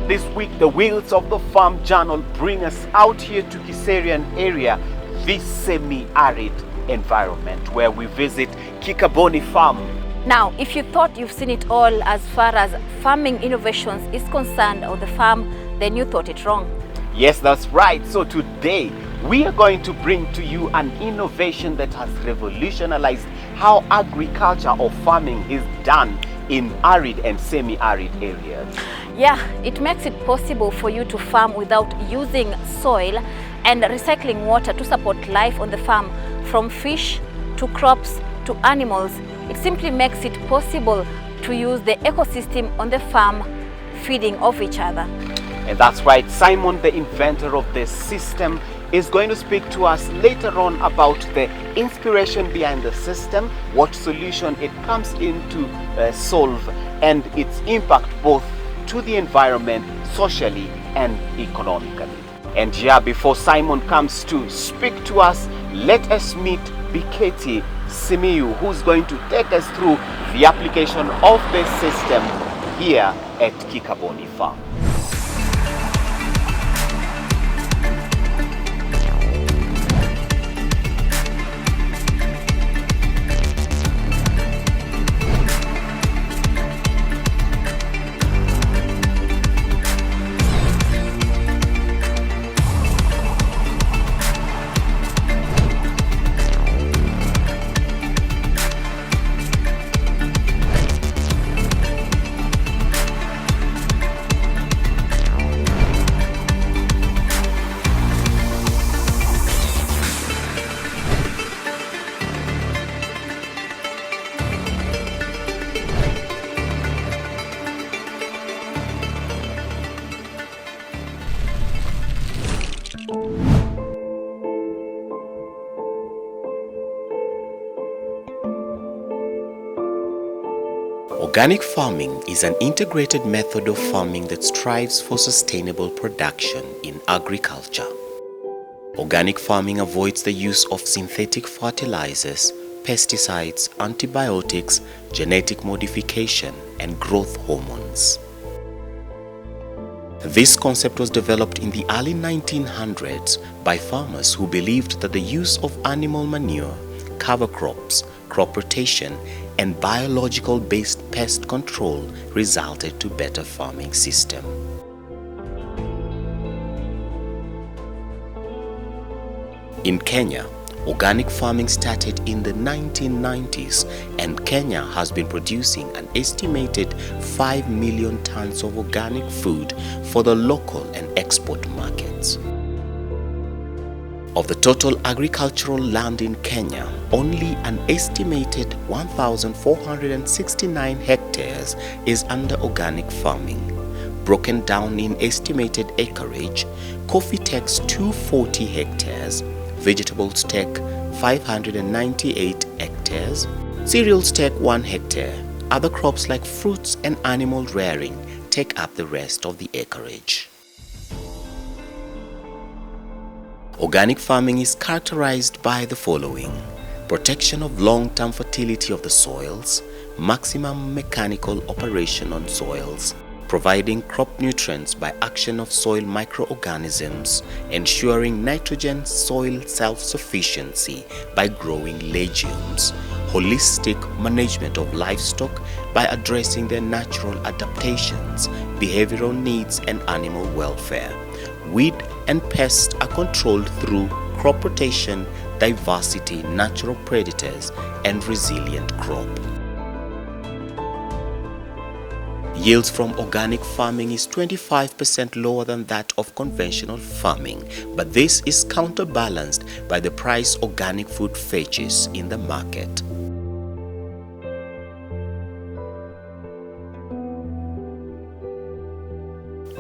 this week, the Wheels of the Farm Journal bring us out here to Kiserian area, this semi-arid environment where we visit Kikaboni Farm. Now, if you thought you've seen it all as far as farming innovations is concerned on the farm, then you thought it wrong. Yes, that's right. So today, we are going to bring to you an innovation that has revolutionized how agriculture or farming is done in arid and semi-arid areas. Yeah, it makes it possible for you to farm without using soil and recycling water to support life on the farm, from fish to crops to animals. It simply makes it possible to use the ecosystem on the farm feeding off each other. And that's right, Simon, the inventor of this system, is going to speak to us later on about the inspiration behind the system, what solution it comes in to solve, and its impact both to the environment, socially and economically. And yeah, before Simon comes to speak to us, let us meet Biketi Simiyu, who's going to take us through the application of this system here at Kikaboni Farm. Organic farming is an integrated method of farming that strives for sustainable production in agriculture. Organic farming avoids the use of synthetic fertilizers, pesticides, antibiotics, genetic modification, and growth hormones. This concept was developed in the early 1900s by farmers who believed that the use of animal manure, cover crops, crop rotation, and biological-based pest control resulted to better farming system. In Kenya, organic farming started in the 1990s, and Kenya has been producing an estimated 5 million tons of organic food for the local and export markets. Of the total agricultural land in Kenya, only an estimated 1,469 hectares is under organic farming. Broken down in estimated acreage, coffee takes 240 hectares, vegetables take 598 hectares, cereals take 1 hectare, other crops like fruits and animal rearing take up the rest of the acreage. Organic farming is characterized by the following: protection of long-term fertility of the soils, maximum mechanical operation on soils, providing crop nutrients by action of soil microorganisms, ensuring nitrogen soil self-sufficiency by growing legumes, holistic management of livestock by addressing their natural adaptations, behavioral needs, and animal welfare. Weed and pests are controlled through crop rotation, diversity, natural predators, and resilient crop. Yields from organic farming is 25% lower than that of conventional farming, but this is counterbalanced by the price organic food fetches in the market.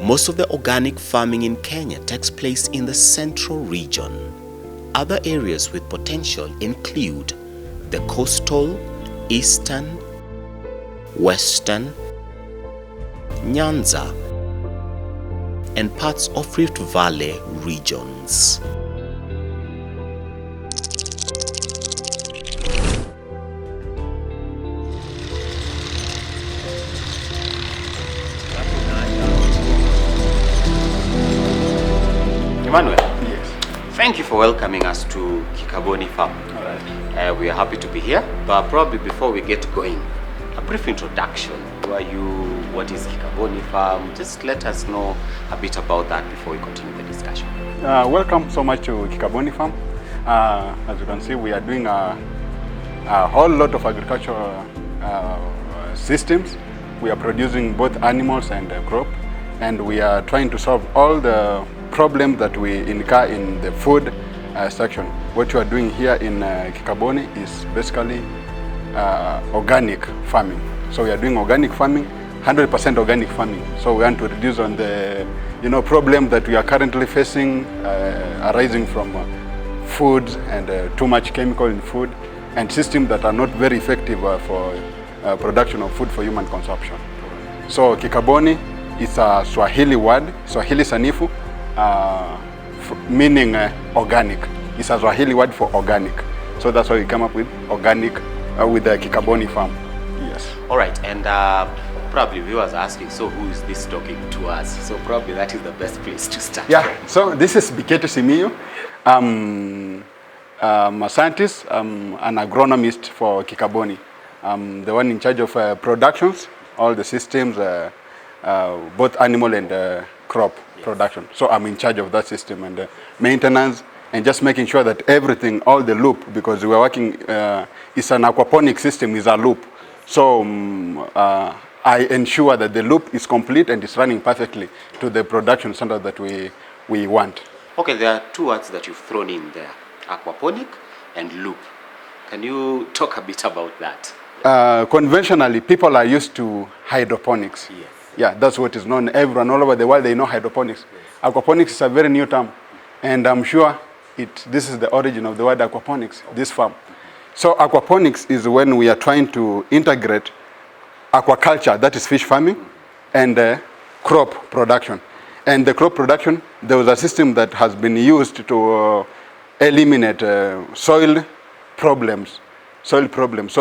Most of the organic farming in Kenya takes place in the central region. Other areas with potential include the coastal, eastern, western, Nyanza, and parts of Rift Valley regions. Emmanuel, Yes. thank you for welcoming us to Kikaboni Farm. All right. We are happy to be here, but probably before we get going, a brief introduction. Who are you? What is Kikaboni Farm? Just let us know a bit about that before we continue the discussion. Welcome so much to Kikaboni Farm. As you can see, we are doing a whole lot of agricultural systems. We are producing both animals and crop, and we are trying to solve all the problems that we incur in the food section. What you are doing here in Kikaboni is basically organic farming. So we are doing organic farming, 100% organic farming. So we want to reduce on the problem that we are currently facing arising from food and too much chemical in food and systems that are not very effective for production of food for human consumption. So Kikaboni is a Swahili word, Swahili sanifu, meaning organic. It's a Swahili word for organic. So that's why we come up with organic with the Kikaboni Farm. Yes. All right, and probably viewers are asking, so who is this talking to us? So probably that is the best place to start. Yeah, so this is Biketo Simiyu. I'm a scientist, an agronomist for Kikaboni. I'm the one in charge of productions, all the systems, both animal and crop production. So I'm in charge of that system and maintenance and just making sure that everything, all the loop, because we are working, it's an aquaponic system, is a loop. So I ensure that the loop is complete and is running perfectly to the production standard that we want. Okay, there are two words that you've thrown in there, aquaponic and loop. Can you talk a bit about that? Conventionally, people are used to hydroponics. Yes. Yeah, that's what is known. Everyone all over the world, they know hydroponics. Yes. Aquaponics is a very new term, and I'm sure this is the origin of the word aquaponics, this farm. So aquaponics is when we are trying to integrate aquaculture, that is fish farming, and crop production. And the crop production, there was a system that has been used to eliminate soil problems. So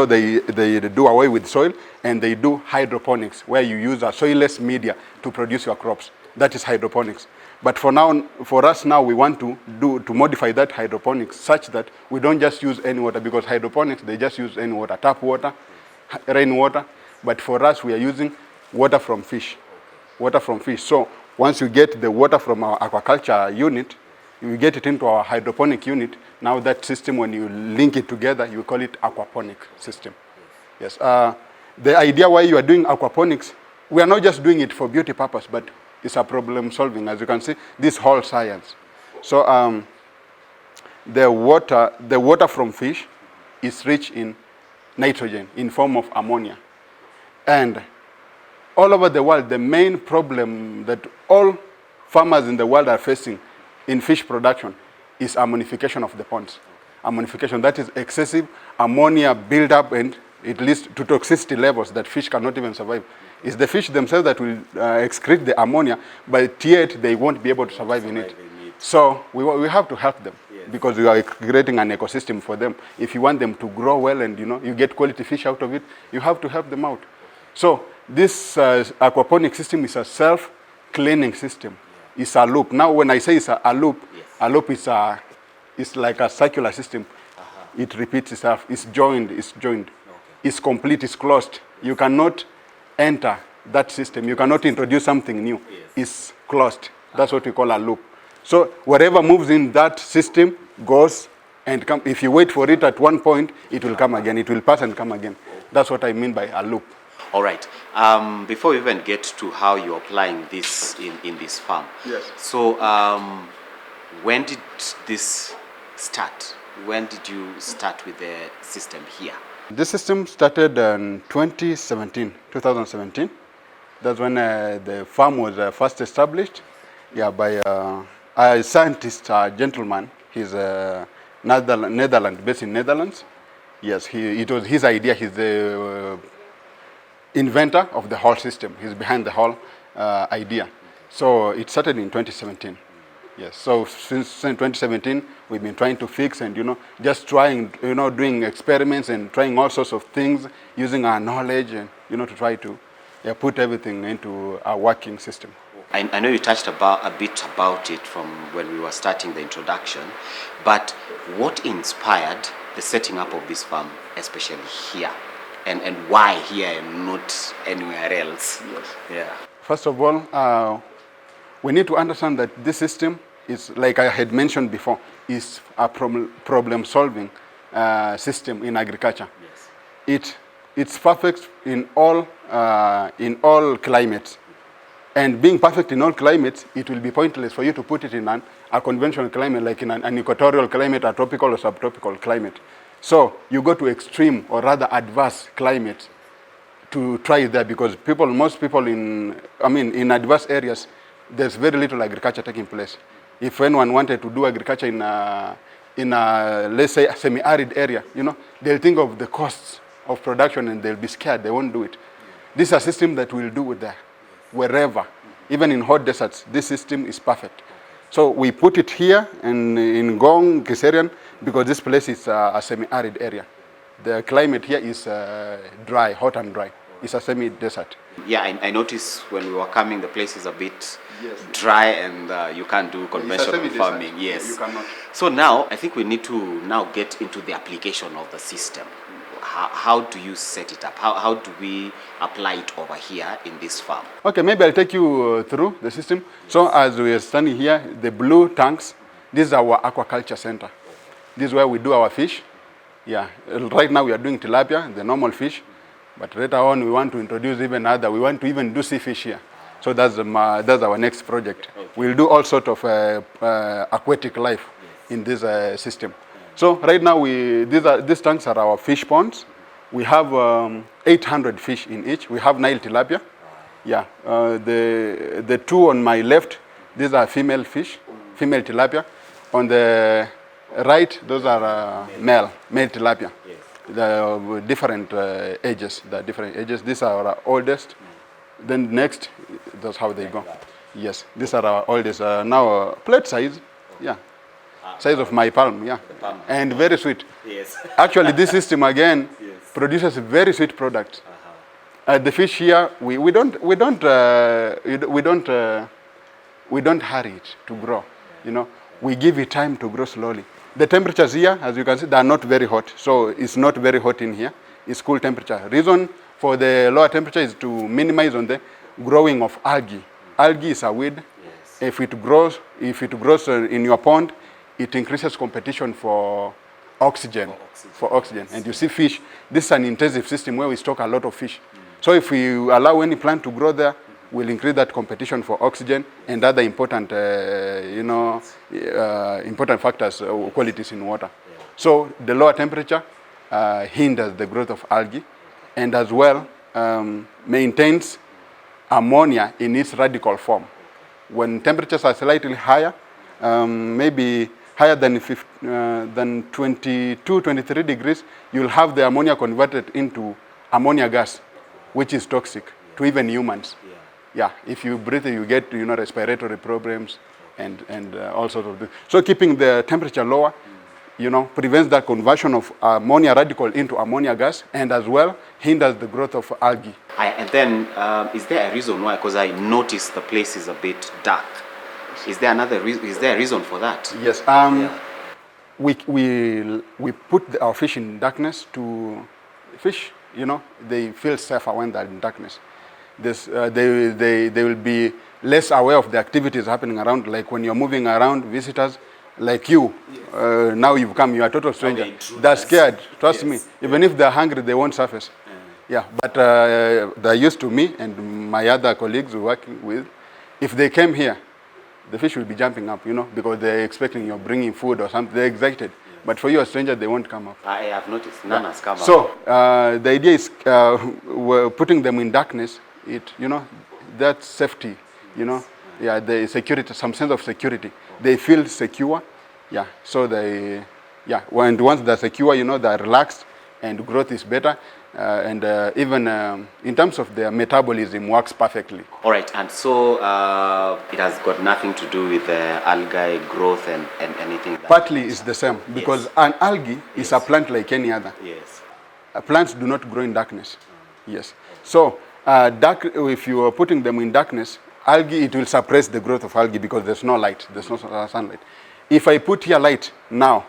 they do away with soil and they do hydroponics, where you use a soilless media to produce your crops. That is hydroponics. But for us now, we want to modify that hydroponics such that we don't just use any water, because hydroponics, they just use any water, tap water, rainwater. But for us, we are using water from fish. Water from fish. So once you get the water from our aquaculture unit, you get it into our hydroponic unit. Now that system, when you link it together, you call it aquaponic system. Yes. The idea why you are doing aquaponics, we are not just doing it for beauty purpose, but it's a problem solving. As you can see, this whole science. So the water from fish is rich in nitrogen in form of ammonia. And all over the world, the main problem that all farmers in the world are facing in fish production is ammonification of the ponds. Ammonification, that is excessive ammonia buildup, and it leads to toxicity levels that fish cannot even survive. It's the fish themselves that will excrete the ammonia, but yet they won't be able to survive in it. So we have to help them, because we are creating an ecosystem for them. If you want them to grow well and you get quality fish out of it, you have to help them out. So this aquaponic system is a self-cleaning system. It's a loop. Now when I say it's a loop, a loop is like a circular system. It repeats itself. It's joined. It's complete. It's closed. You cannot enter that system. You cannot introduce something new. It's closed. That's what we call a loop. So whatever moves in that system goes and comes. If you wait for it at one point, it will come again. It will pass and come again. That's what I mean by a loop. All right. Before we even get to how you're applying this in this farm. Yes. So when did this start? When did you start with the system here? This system started in 2017. That's when the farm was first established. Yeah, by a scientist, a gentleman. He's Netherlands, based in Netherlands. Yes, it was his idea. He's the inventor of the whole system. He's behind the whole idea. So it started in 2017. Yes. So since 2017, we've been trying to fix and just trying, doing experiments and trying all sorts of things using our knowledge and to try to put everything into a working system. I know you touched a bit about it from when we were starting the introduction, but what inspired the setting up of this farm, especially here? And why here and not anywhere else? Yes. Yeah. First of all, we need to understand that this system is, like I had mentioned before, is a problem-solving system in agriculture. Yes. It's perfect in all climates. And being perfect in all climates, it will be pointless for you to put it in a conventional climate, like in an equatorial climate, a tropical or subtropical climate. So you go to extreme or rather adverse climates to try it there, because most people in adverse areas, there's very little agriculture taking place. If anyone wanted to do agriculture in a let's say a semi-arid area, they'll think of the costs of production and they'll be scared. They won't do it. This is a system that will do it there, wherever, even in hot deserts. This system is perfect. So we put it here in Gong, Kiserian, because this place is a semi-arid area. The climate here is dry, hot and dry. It's a semi-desert. Yeah, I noticed when we were coming, the place is a bit dry, and you can't do conventional farming. Yes. You cannot. So now, I think we need to now get into the application of the system. How do you set it up? How do we apply it over here in this farm? Okay, maybe I'll take you through the system. So as we are standing here, the blue tanks, this is our aquaculture center. This is where we do our fish. Yeah, right now we are doing tilapia, the normal fish. But later on, we want to introduce even other. We want to even do sea fish here. So that's our next project. Okay. We'll do all sort of aquatic life in this system. So right now, these tanks are our fish ponds. We have 800 fish in each. We have Nile tilapia. Yeah, the two on my left, these are female fish, female tilapia. On the right, those are male tilapia. Yes. The different ages. These are our oldest. Then next, that's how they go. Yes, these are our oldest. Now plate size, yeah, size of my palm, yeah, palm. And very sweet. Yes. Actually, this system again produces a very sweet product. The fish here, we don't hurry it to grow. We give it time to grow slowly. The temperatures here, as you can see, they are not very hot. So it's not very hot in here. It's cool temperature. Reason for the lower temperature is to minimize on the growing of algae. Algae is a weed. Yes. If it grows in your pond, it increases competition for oxygen. And you see fish, this is an intensive system where we stock a lot of fish. So if we allow any plant to grow there, we'll increase that competition for oxygen and other important, important factors, qualities in water. So the lower temperature hinders the growth of algae, and as well maintains ammonia in its radical form. When temperatures are slightly higher, maybe higher than 22, 23 degrees, you'll have the ammonia converted into ammonia gas, which is toxic to even humans. Yeah, if you breathe it, you get respiratory problems and all sorts of things. So keeping the temperature lower, prevents that conversion of ammonia radical into ammonia gas, and as well hinders the growth of algae. And then, is there a reason why? Because I noticed the place is a bit dark. Is there a reason for that? Yes. We put our fish in darkness to fish. They feel safer when they're in darkness. They will be less aware of the activities happening around. Like when you're moving around, visitors like you, now you've come, you are a total stranger. They're scared, trust me. Even if they're hungry, they won't surface. Yeah, but they're used to me and my other colleagues we're working with. If they came here, the fish will be jumping up, because they're expecting you're bringing food or something. They're excited. But for you, a stranger, they won't come up. I have noticed none has come up. So the idea is we're putting them in darkness. That safety, the security, some sense of security. They feel secure, so and once they're secure, they're relaxed and growth is better, and even in terms of their metabolism works perfectly. All right, and so it has got nothing to do with the algae growth and anything. Partly it's the same, because an algae is a plant like any other. Yes. Plants do not grow in darkness. Yes. So if you are putting them in darkness, algae, it will suppress the growth of algae because there's no light, there's no sunlight. If I put here light now,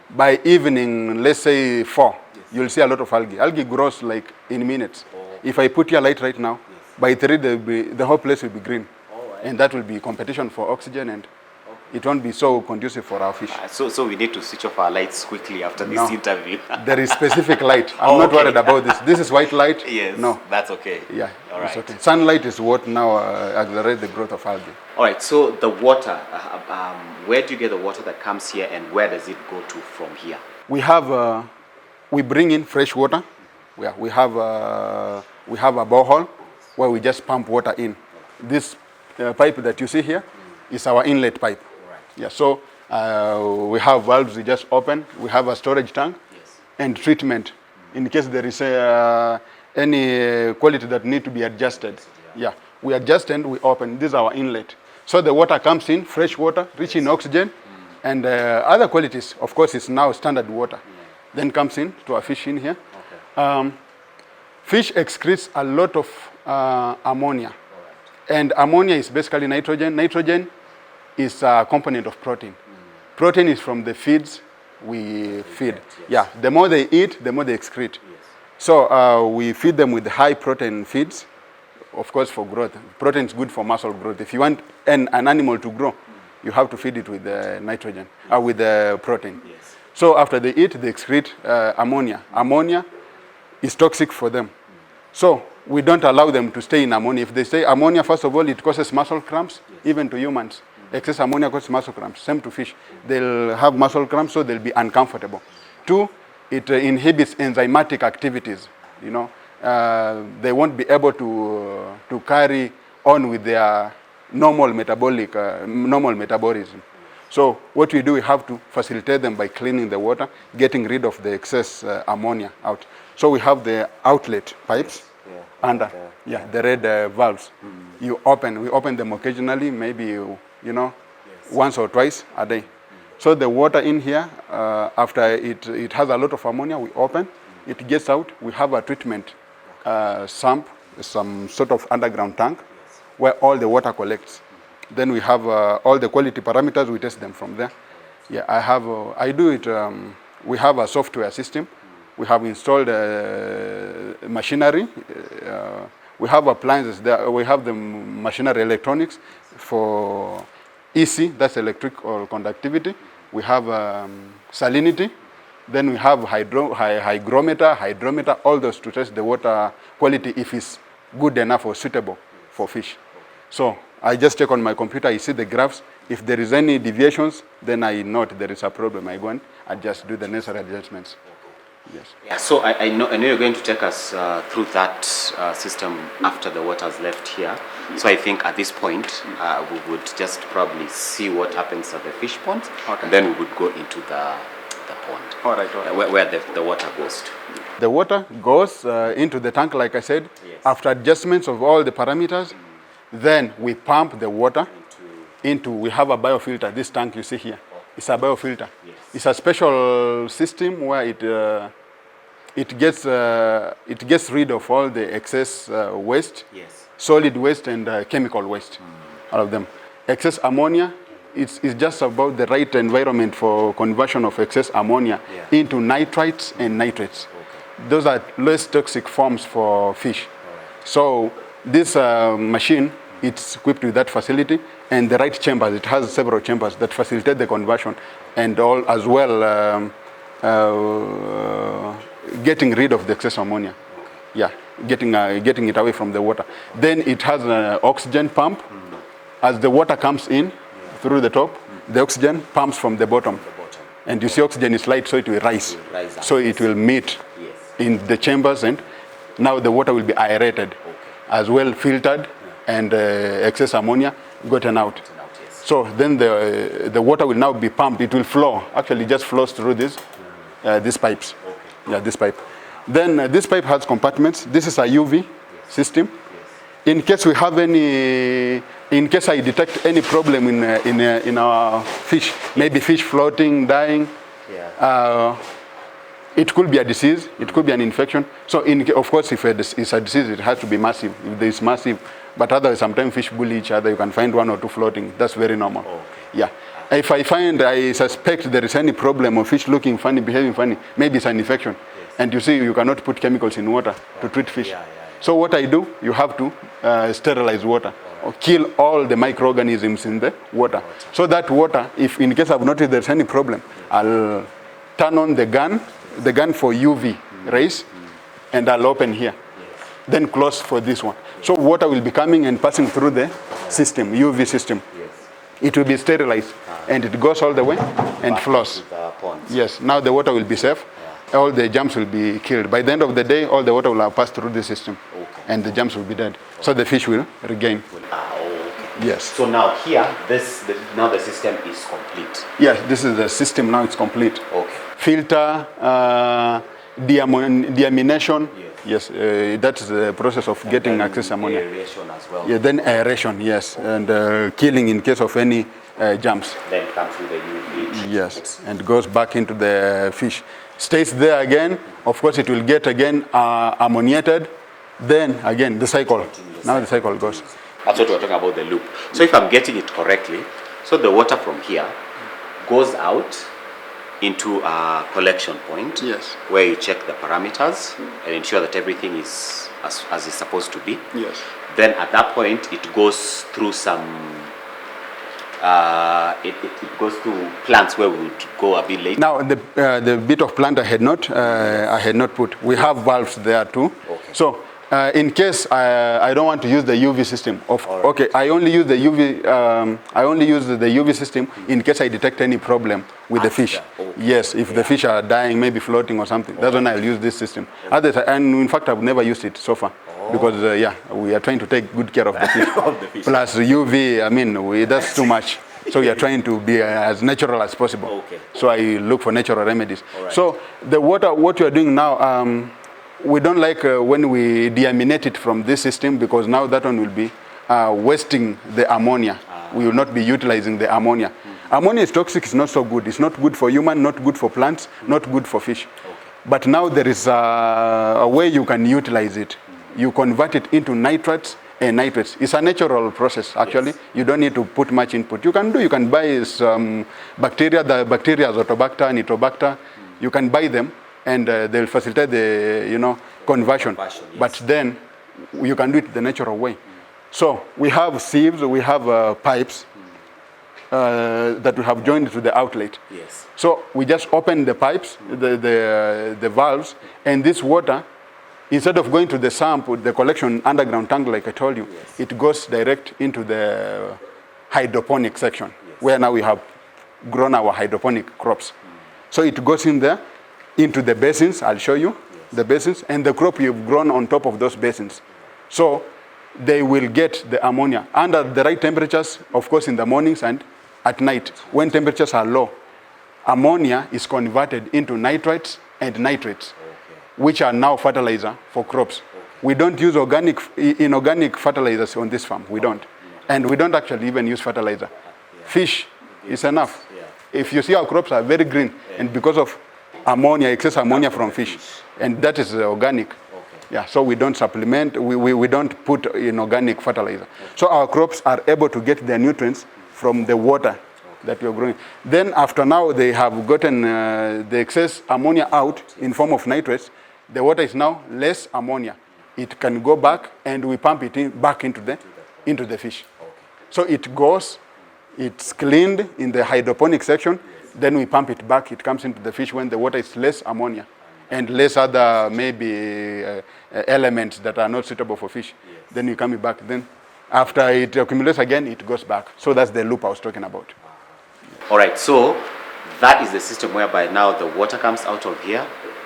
by evening, let's say 4, you'll see a lot of algae. Algae grows like in minutes. If I put here light right now, by 3, the whole place will be green. And that will be competition for oxygen, and it won't be so conducive for our fish. So we need to switch off our lights quickly after this interview. There is specific light. I'm not worried about this. This is white light. Yes, no, that's okay. Yeah, all right. It's okay. Sunlight is what now accelerates the growth of algae. All right, so the water, where do you get the water that comes here, and where does it go to from here? We have, we bring in fresh water. We have a borehole where we just pump water in. This pipe that you see here is our inlet pipe. Right. Yeah, so we have valves we just open. We have a storage tank and treatment in case there is any quality that need to be adjusted. Yeah, we adjust and we open. This is our inlet. So the water comes in, fresh water, rich in oxygen, and other qualities. Of course, it's now standard water. Then comes in to our fish in here. Okay. Fish excretes a lot of ammonia. And ammonia is basically nitrogen. Nitrogen is a component of protein. Protein is from the feeds we feed. Yeah, the more they eat, the more they excrete. So we feed them with high protein feeds, of course, for growth. Protein is good for muscle growth. If you want an animal to grow, you have to feed it with nitrogen, with protein. So after they eat, they excrete ammonia. Ammonia is toxic for them. So we don't allow them to stay in ammonia. If they stay ammonia, first of all, it causes muscle cramps, even to humans. Excess ammonia causes muscle cramps. Same to fish. They'll have muscle cramps, so they'll be uncomfortable. 2, it inhibits enzymatic activities. You know, they won't be able to carry on with their normal metabolism. So what we do, we have to facilitate them by cleaning the water, getting rid of the excess ammonia out. So we have the outlet pipes under, the red valves. We open them occasionally, maybe, once or twice a day. So the water in here, after it has a lot of ammonia, we open, it gets out. We have a treatment sump, some sort of underground tank, where all the water collects. Then we have all the quality parameters, we test them from there. Yeah, I do it, we have a software system. We have installed machinery. We have appliances there. We have the machinery electronics for EC, that's electrical conductivity. We have salinity. Then we have hygrometer, hydrometer, all those to test the water quality if it's good enough or suitable for fish. So I just check on my computer, I see the graphs. If there is any deviations, then I note there is a problem. I go and I just do the necessary adjustments. Yes. Yeah, so I know you're going to take us through that system after the water's left here. So I think at this point, we would just probably see what happens at the fish pond, and then we would go into the pond. All right. Where the water goes to. The water goes into the tank, like I said. After adjustments of all the parameters, then we pump the water into, we have a biofilter. This tank you see here, it's a biofilter. It's a special system where it gets rid of all the excess waste, solid waste and chemical waste, all of them. Excess ammonia, it's just about the right environment for conversion of excess ammonia into nitrites and nitrates. Those are less toxic forms for fish. So this machine, it's equipped with that facility and the right chambers. It has several chambers that facilitate the conversion and all as well getting rid of the excess ammonia. Yeah, getting it away from the water. Then it has an oxygen pump. As the water comes in through the top, the oxygen pumps from the bottom. And you see oxygen is light, so it will rise. So it will meet in the chambers, and now the water will be aerated, as well filtered, and excess ammonia gotten out. So then the water will now be pumped. It will flow. Actually, it just flows through these pipes. Yeah, this pipe. Then this pipe has compartments. This is a UV system. In case we have in case I detect any problem in our fish, maybe fish floating, dying, it could be a disease, it could be an infection. So of course, if it's a disease, it has to be massive. If there is massive But otherwise, sometimes fish bully each other. You can find one or two floating. That's very normal. Okay. Yeah. If I suspect there is any problem of fish looking funny, behaving funny, maybe it's an infection. Yes. And you see, you cannot put chemicals in water to treat fish. So what I do, you have to sterilize water or kill all the microorganisms in the water. So that water, if in case I've noticed there's any problem, I'll turn on the gun for UV rays, and I'll open here. Then close for this one. So water will be coming and passing through the system, UV system. It will be sterilized, and it goes all the way and flows. Yes, now the water will be safe. All the germs will be killed. By the end of the day, all the water will have passed through the system, and the germs will be dead. So the fish will regain. Yes. So now here, now the system is complete. Yes, this is the system now. It's complete. Okay. Filter, deamination. Yes, that's the process of getting excess ammonia. Aeration as well. Yeah, then aeration, yes, and killing in case of any germs. Then comes with the UV. Yes, and goes back into the fish. Stays there again. Of course, it will get again ammoniated. Then again, the cycle. Now the cycle goes. That's what we're talking about, the loop. So if I'm getting it correctly, so the water from here goes out into a collection point, Yes. where you check the parameters and ensure that everything is as it's supposed to be. Yes. Then at that point, it goes through some, it goes through plants where we would go a bit later. Now the bit of plant I had not put. We have valves there too. Okay. So in case I don't want to use the UV system, okay, I only use the UV system in case I detect any problem with the fish. Okay. Yes, if the fish are dying, maybe floating or something, that's when I'll use this system. Others, and in fact, I've never used it so far because we are trying to take good care of the fish. Plus UV, I mean, that's too much. So we are trying to be as natural as possible. Okay. So I look for natural remedies. So the water, what we are doing now, we don't like when we deaminate it from this system, because now that one will be wasting the ammonia. We will not be utilizing the ammonia. Ammonia is toxic, it's not so good. It's not good for human, not good for plants, not good for fish. But now there is a way you can utilize it. You convert it into nitrates and nitrates. It's a natural process, actually. Yes. You don't need to put much input. You can buy some bacteria, the bacteria Azotobacter, Nitrobacter. You can buy them, and they'll facilitate the conversion. Yes. But then you can do it the natural way. So we have sieves, we have pipes that we have joined to the outlet. Yes. So we just open the pipes, the valves, and this water, instead of going to the sump, the collection underground tank, like I told you, it goes direct into the hydroponic section, where now we have grown our hydroponic crops. So it goes in there, into the basins. I'll show you the basins, and the crop you've grown on top of those basins. So they will get the ammonia under the right temperatures, of course, in the mornings and at night. When temperatures are low, ammonia is converted into nitrites and nitrates, which are now fertilizer for crops. We don't use inorganic fertilizers on this farm. We don't. And we don't actually even use fertilizer. Fish is enough. If you see, our crops are very green, and because of ammonia, excess ammonia from fish, and that is organic. Yeah, so we don't supplement, we don't put inorganic fertilizer. So our crops are able to get their nutrients from the water that we are growing. Then after now they have gotten the excess ammonia out in form of nitrates, the water is now less ammonia. It can go back, and we pump it back into the fish. So it goes, it's cleaned in the hydroponic section, then we pump it back, it comes into the fish when the water is less ammonia and less other maybe elements that are not suitable for fish. Then you come back. Then after it accumulates again, it goes back. So that's the loop I was talking about. All right, so that is the system whereby now the water comes out of here,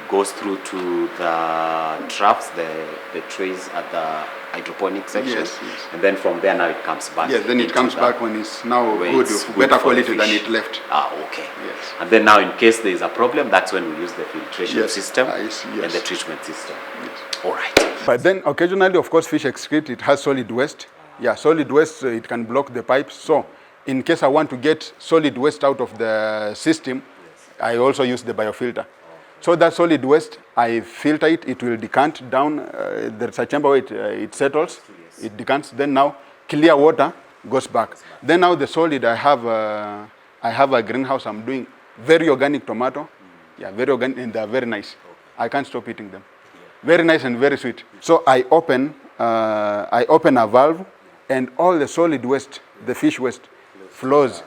goes through to the traps, the trays at the hydroponic section. Yes. And then from there now it comes back. Yes, then it comes back when it's now good better quality than it left. Okay. Yes. And then now in case there is a problem, that's when we use the filtration system Yes. and the treatment system. Yes. All right. But then occasionally, of course, fish excrete, it has solid waste. Yeah, solid waste, it can block the pipes. So in case I want to get solid waste out of the system, I also use the biofilter. So that solid waste, I filter it, it will decant down. There's a chamber where it settles. It decants. Then now clear water goes back. Then now the solid, I have a greenhouse. I'm doing very organic tomato. Yeah, very organic, and they're very nice. I can't stop eating them. Very nice and very sweet. So I open a valve, and all the solid waste, the fish waste, flows,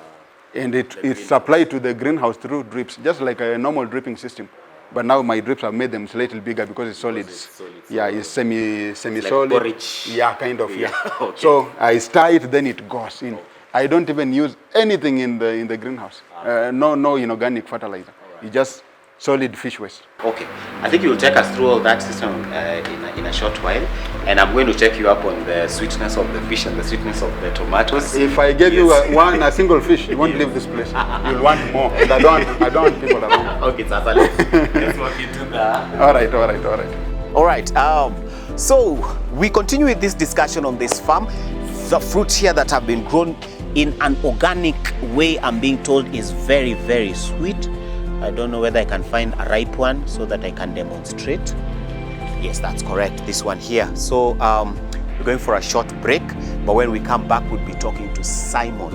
and it's supplied to the greenhouse through drips, just like a normal dripping system. But now my drips have made them slightly bigger because it's solids. Yeah, it's semi-solid. Like porridge. Yeah, kind of. Yeah. Okay. So I stir it, then it goes in. I don't even use anything in the greenhouse. No inorganic fertilizer. It's just solid fish waste. Okay, I think you will take us through all that system in a short while, and I'm going to check you up on the sweetness of the fish and the sweetness of the tomatoes. If I gave you a single fish, you won't leave this place. You'll want more. And I don't want people around. Okay, Sasa, let's walk into that. All right. All right. So we continue with this discussion on this farm. The fruits here that have been grown in an organic way, I'm being told, is very, very sweet. I don't know whether I can find a ripe one so that I can demonstrate. Yes, that's correct. This one here. So we're going for a short break, but when we come back, we'll be talking to Simon,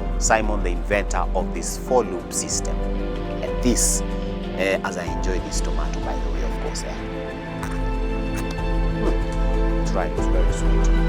the inventor of this 4-loop system. And this, as I enjoy this tomato, by the way, of course. It's right, it's very sweet.